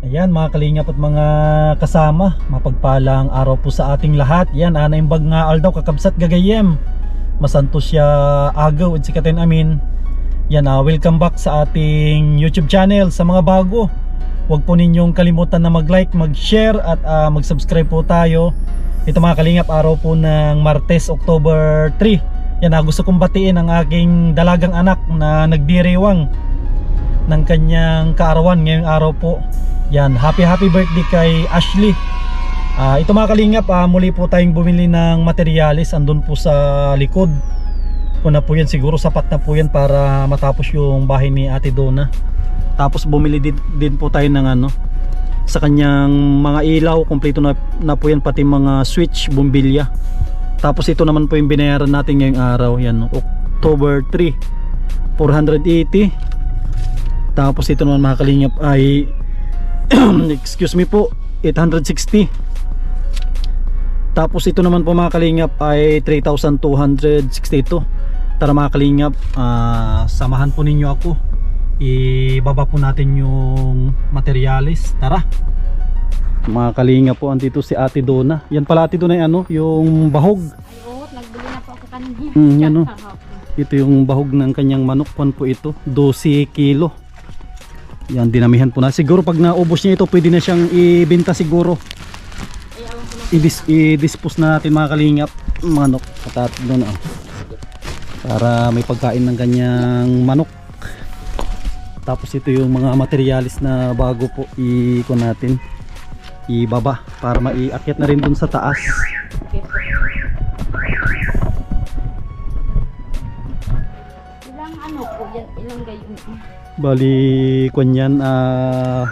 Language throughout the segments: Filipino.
Ayan mga kalingap at mga kasama, mapagpalang araw po sa ating lahat. Yan, anaimbag nga aldaw kakabsat gagayem. Masanto siya agaw at sikatin amin. Yan, welcome back sa ating YouTube channel. Sa mga bago, huwag po ninyong kalimutan na mag-like, mag-share at mag-subscribe po tayo. Ito mga kalingap, araw po ng Martes, October 3. Yan, gusto kong batiin ang aking dalagang anak na nagdiriwang ng kanyang kaarawan ngayong araw po. Yan, happy birthday kay Ashley. Ito mga kalingap, muli po tayong bumili ng materialis. Andun po sa likod. Kung na po yan, siguro sapat na po yan para matapos yung bahay ni Ate Donna. Tapos bumili din po tayo ng sa kanyang mga ilaw. Kompleto na po yan, pati mga switch, bumbilya. Tapos ito naman po yung binayaran natin ngayong araw. Yan, October 3, 480. Tapos ito naman mga kalingap ay excuse me po, 860. Tapos ito naman po mga kalingap ay 3,262. Tara mga kalingap, samahan po ninyo ako. Ibaba po natin yung materialis. Tara mga kalingap po, andito si Ate Donna. Yan pala Ate Donna yung bahog. Ay, oo, nagbili na po ako kanina. Yan ito yung bahog ng kanyang manok. Kwan po ito, 12 kilo. Yan, dinamihan po na. Siguro pag naubos niya ito, pwede na siyang ibenta siguro. I-dispose na natin mga kalingap. Manok. Patat doon para may pagkain ng kanyang manok. Tapos ito yung mga materialis na bago po i-ikon natin. Ibaba para maiakyat na rin dun sa taas. Ilang po yan? Ilang gayon? Bali kung yan 8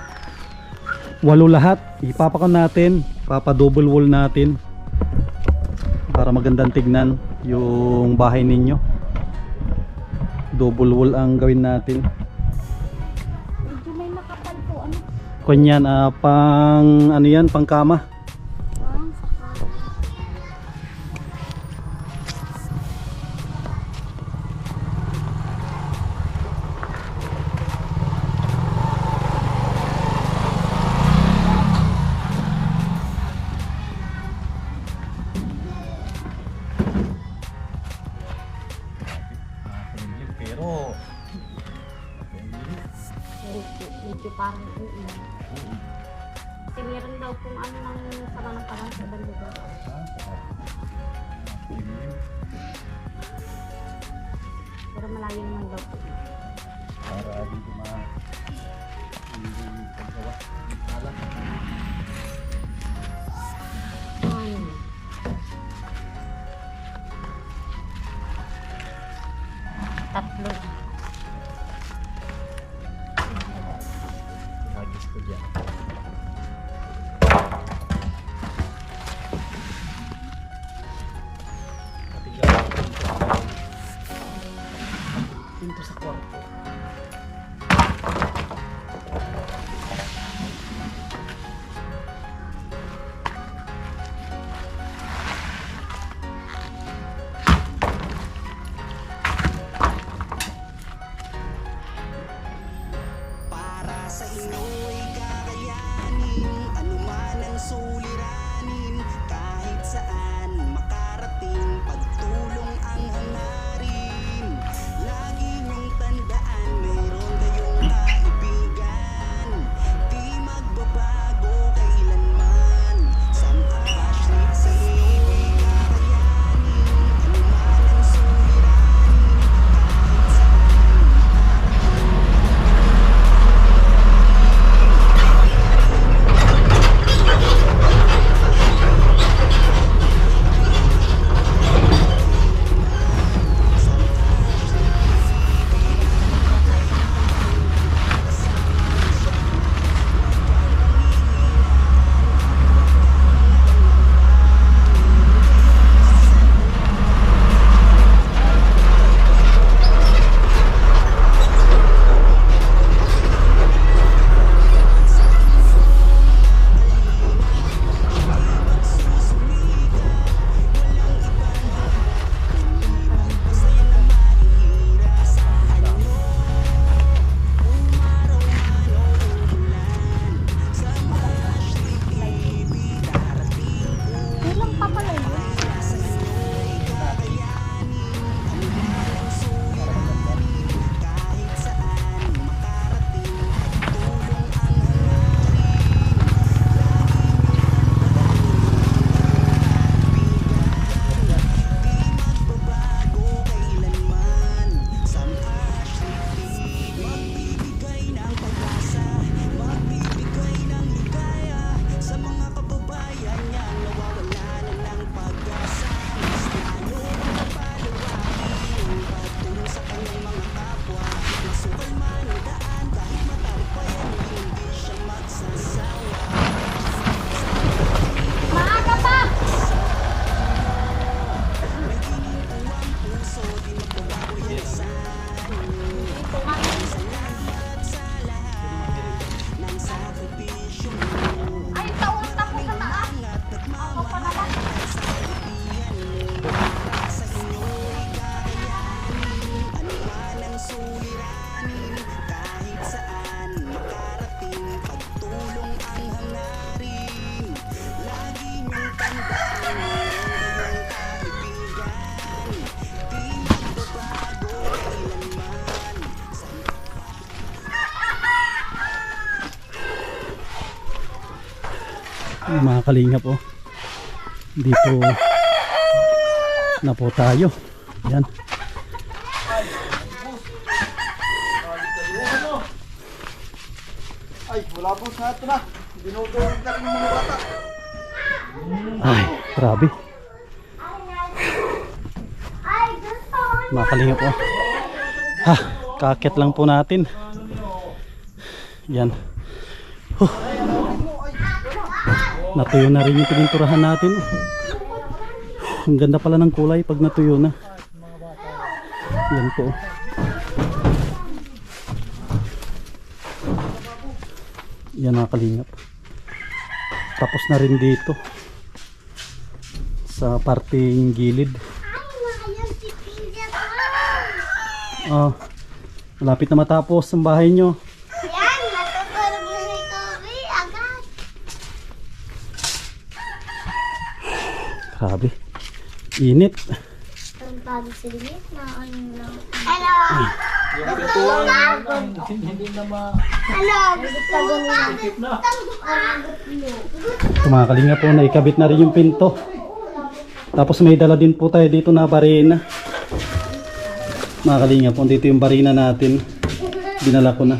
lahat. Ipapakon natin, papa double wall natin para magandang tignan yung bahay ninyo. Double wall ang gawin natin. Medyo may makapal po Kung yan pang yan, pang kama. Medyo parang kasi meron daw kung ng sama ng parang sa ibang lugar. Pero malayo naman daw po. Para dito paggawa. Tatlo. Hagis ko dyan. Pinto sa kwarto. Yung mga kalingap oh. Dito na po tayo. Yan. Ay, wala po sa ato na. Dinudulog ka ng mga bata. Ay, grabe. Mga kalingap oh. Ha, kakit lang po natin. Yan. Natuyo na rin yung pininturahan natin. Ang ganda pala ng kulay pag natuyo na. Yan po. Yan mga kalingap. Tapos na rin dito sa parting gilid. Malapit na matapos ang bahay nyo. Yan, natutulog na ni Kobe agad. Grabe. Init. Ang bago sa limit na ano lang. Hello! Natutulog na ako. Hello! Gusto mo na? Ito mga kalingap po, naikabit na rin yung pinto. Tapos may dala din po tayo dito na barina. Mga kalingap po, dito yung barina natin. Dinala ko na.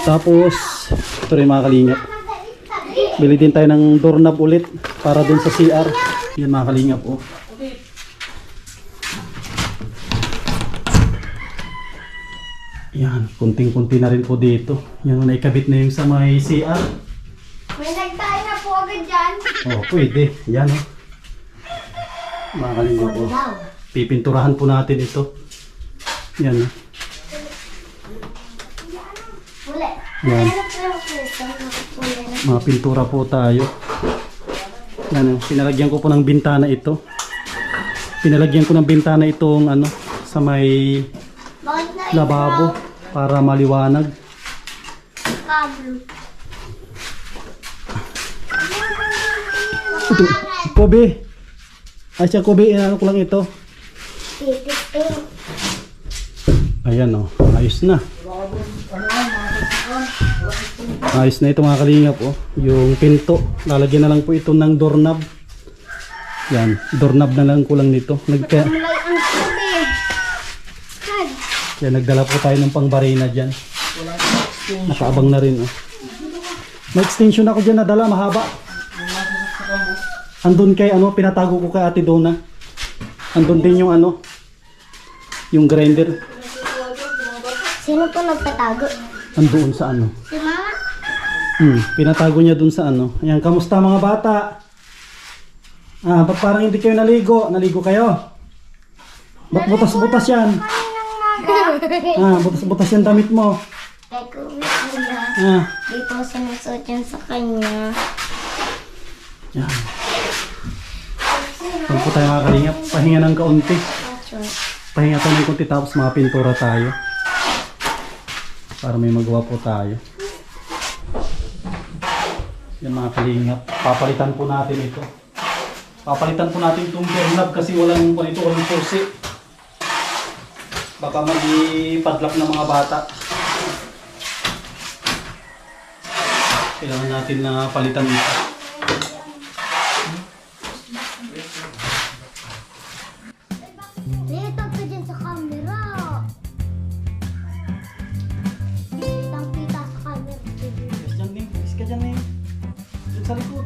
Tapos ito rin mga kalingap, bili din tayo ng doorknob ulit para dun sa CR. Yan mga kalingap po. Yan, kunting-kunti na rin po dito. Yan, naikabit na yung sa may CR. May nagtayo na po agad dyan. Oh, pwede. Yan oh. Mga kalingap po, pipinturahan po natin ito. Yan oh. Uli. Yan. Ano po yung pwesto? Uli na. Mga pintura po tayo. Yan, pinalagyan ko po ng bintana ito. Pinalagyan ko ng bintana itong ano, sa may Bakit na lababo para maliwanag. kablo? Ito, Kobe. Ay siya Kobe, ano ko lang ito. Titik. Ayan oh, ayos na. Ayos na ito mga kalingap oh. Yung pinto, lalagyan na lang po ito ng doorknob. Yan, doorknob na lang kulang nito. Mulay ang Kobe. Kad. Kaya nagdala po tayo ng pangbarina dyan. Nakaabang na rin oh. May extension ako dyan nadala, mahaba. Andun kay ano, pinatago ko kay Ate Donna. Andun din yung ano, yung grinder. Sino po nagpatago? Andoon sa ano. Si Mama? Pinatago niya dun sa ano. Ayan, kamusta mga bata? Ba't parang hindi kayo naligo? Naligo kayo? Ba't butas-butas yan? Butas-butas yan damit mo. Kay Kobe kuya. Di po sinusot yan sa kanya. Yan. Huwag po tayo mga kalingap. Pahinga ng kaunti. Pahinga tayo ng kaunti tapos mga pintura tayo. Para may magawa po tayo. Yan mga kalingap. Papalitan po natin ito. Papalitan po natin itong doorknob kasi walang susi. Baka mag-padlock ng mga bata. Kailangan natin na palitan ito. Dito ka dyan sa camera. Kitang-kita sa camera. Diyan din, is ka dyan eh. Diyan sa likod.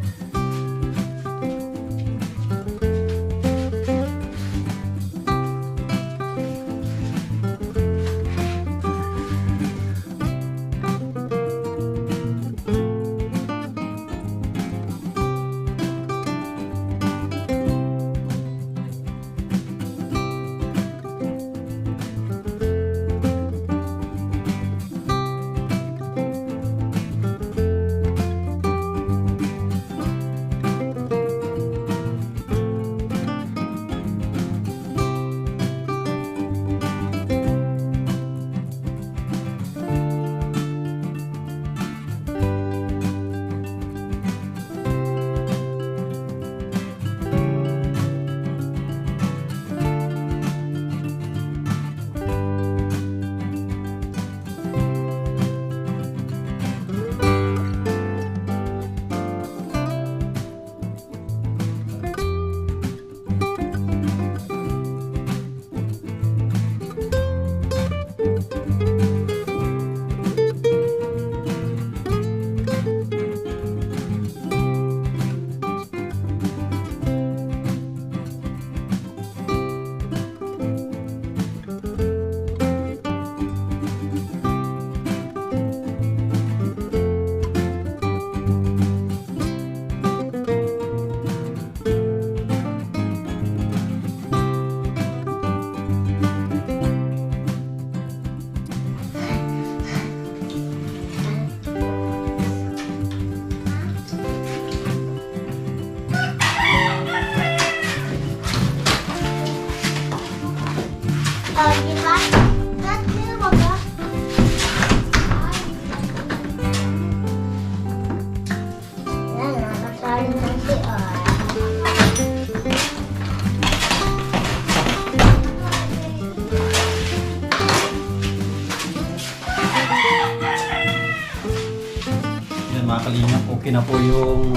Yan mga kalingap, okay na po yung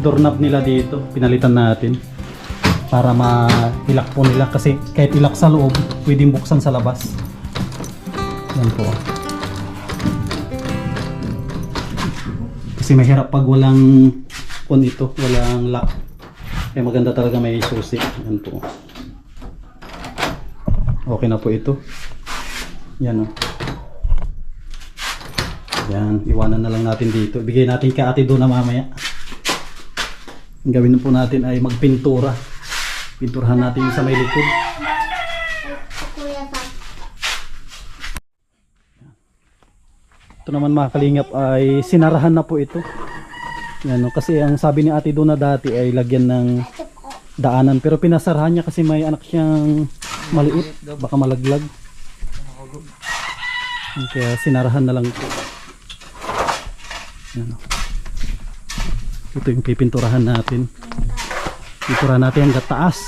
doorknob nila dito. Pinalitan natin para ma-ilak po nila kasi kahit ilak sa loob, pwedeng buksan sa labas. Yan po. Kasi mahirap pag walang on ito, walang lock. Kaya maganda talaga may susi. Yan po. Okay na po ito. Yan o. Yan, iwanan na lang natin dito. Bigay natin kay ate doon na mamaya. Ang gawin na po natin ay magpintura. Pinturahan natin yung sa may likod. Kuya sa Ito naman mga kalingap ay sinarahan na po ito. Yan, no? Kasi ang sabi ni ate doon na dati ay lagyan ng daanan. Pero pinasarahan niya kasi may anak siyang maliit. Baka malaglag. Kaya sinarahan na lang po. Yan, no? Ito yung pipinturahan natin. Pinturahan natin hanggang taas.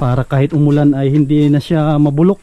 Para kahit umulan ay hindi na siya mabulok.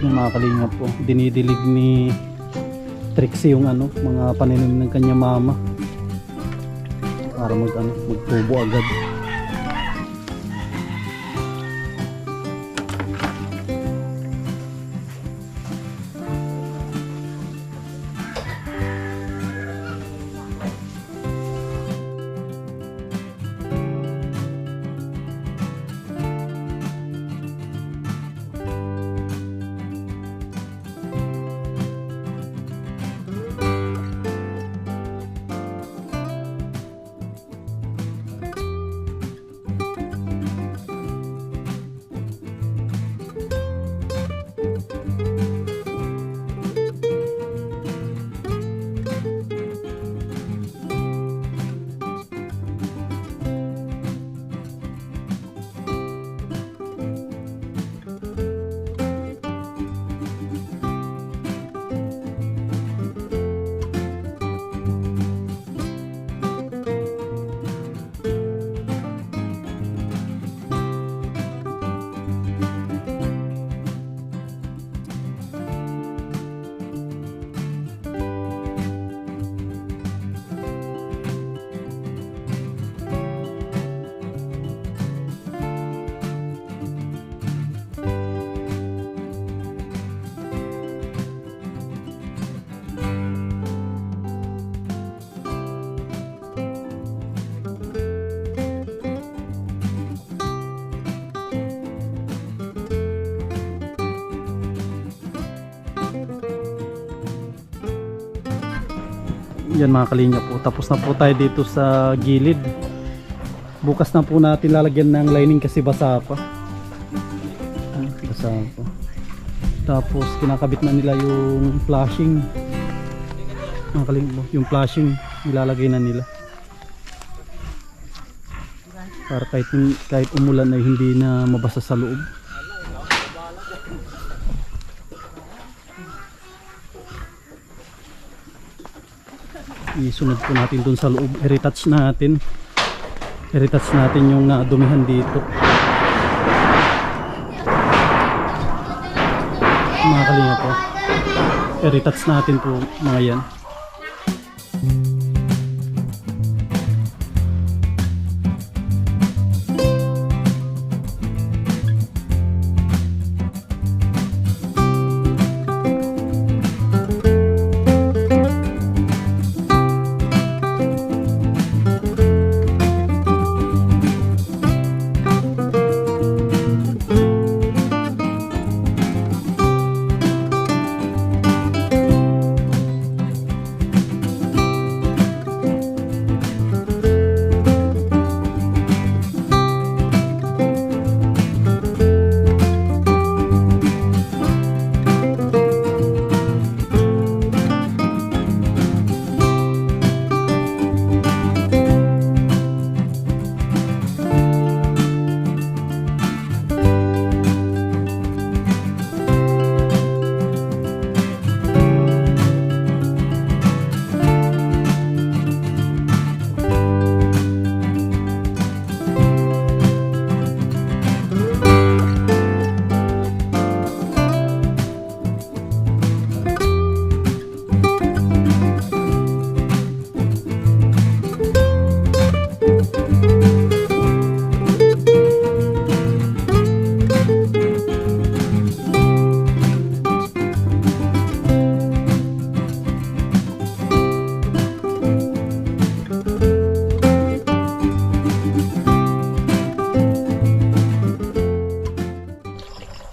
Yung mga kalingap po, dinidilig ni Trixie yung ano, mga paninim ng kanya mama para magtubo agad. Yan mga kalinga po, tapos na po tayo dito sa gilid. Bukas na po natin lalagyan ng lining kasi basa pa. Basa pa. Tapos kinakabit na nila yung flashing. Mga kalinga po, yung flashing nilalagay na nila. Para kahit umulan ay hindi na mabasa sa loob. Isunod po natin dun sa loob, i-retouch natin yung dumihan dito mga kalinga po, i-retouch natin po mga yan.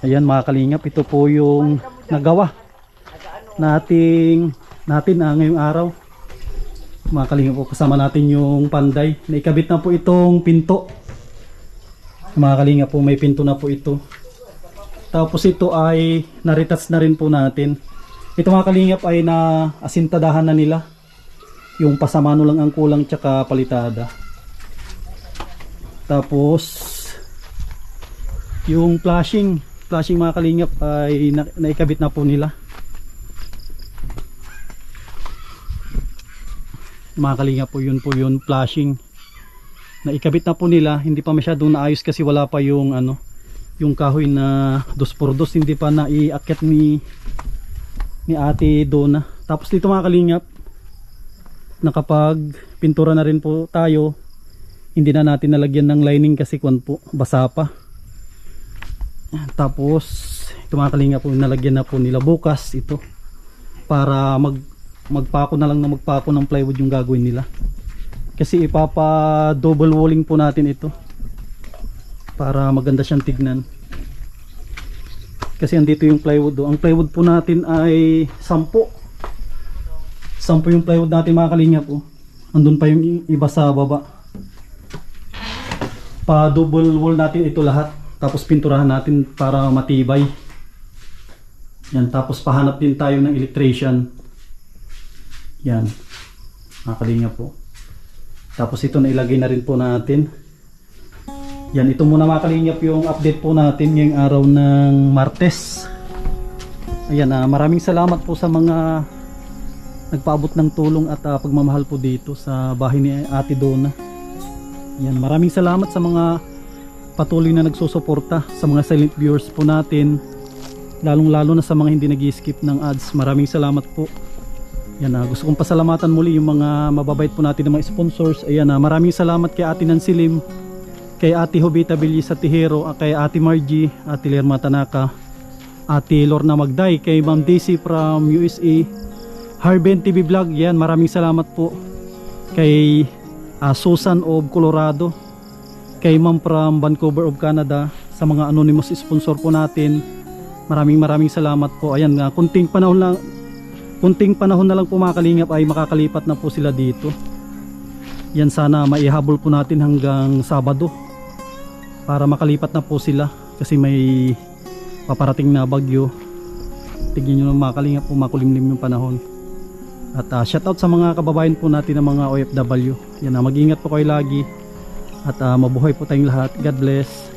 Ayan mga kalingap, ito po yung nagawa natin ngayong araw. Mga kalingap po, kasama natin yung panday. Naikabit na po itong pinto. Mga kalingap po, may pinto na po ito. Tapos ito ay na-retouch na rin po natin. Ito mga kalingap ay na-asintadahan na nila. Yung pasamano lang ang kulang tsaka palitada. Tapos yung flashing mga kalingap ay naikabit na po nila. Mga kalingap po yun flashing. Naikabit na po nila, hindi pa masyadong naayos kasi wala pa yung yung kahoy na 2x2 hindi pa naiakyat ni Ate Donna. Tapos dito mga kalingap, nakapag pintura na rin po tayo, hindi na natin nalagyan ng lining kasi kwan po, basa pa. Tapos ito mga kalingap po, nalagyan na po nila bukas ito para magpako na lang na magpako ng plywood yung gagawin nila. Kasi ipapa double walling po natin ito para maganda siyang tignan. Kasi andito yung plywood. Ang plywood po natin ay 10 yung plywood natin mga kalingap. Andun pa yung iba sa baba. Pa double wall natin ito lahat. Tapos pinturahan natin para matibay. Yan. Tapos pahanap din tayo ng electrician. Yan mga kalingap po. Tapos ito na ilagay na rin po natin. Yan, ito muna mga kalingap yung update po natin ngayong araw ng Martes. Ayan, maraming salamat po sa mga nagpaabot ng tulong at pagmamahal po dito sa bahay ni Ate Donna. Yan, maraming salamat sa mga patuloy na nagsusuporta, sa mga silent viewers po natin, lalong lalo na sa mga hindi nag-skip ng ads. Maraming salamat po. Yan, gusto kong pasalamatan muli yung mga mababait po natin ng mga sponsors. Ayan, maraming salamat kay Ate Nancy Lim, kay Ate Jovita Belisa Tijero, kay Ate Margie, Ate Lerma Tanaka, Ate Lorna Magday, kay Ma'am Daisy from USA, Harben TV Vlog. Yan, maraming salamat po. Kay Susan of Colorado, kay Ma'am from Vancouver of Canada, sa mga anonymous sponsor po natin. Maraming salamat po. Ayan, kunting panahon na lang po mga kalingap ay makakalipat na po sila dito. Yan, sana maihabol po natin hanggang Sabado para makalipat na po sila kasi may paparating na bagyo. Tignan nyo mga kalingap po, makulimlim yung panahon. At shoutout sa mga kababayan po natin ng mga OFW. Yan, mag-ingat po kayo lagi at mabuhay po tayong lahat. God bless.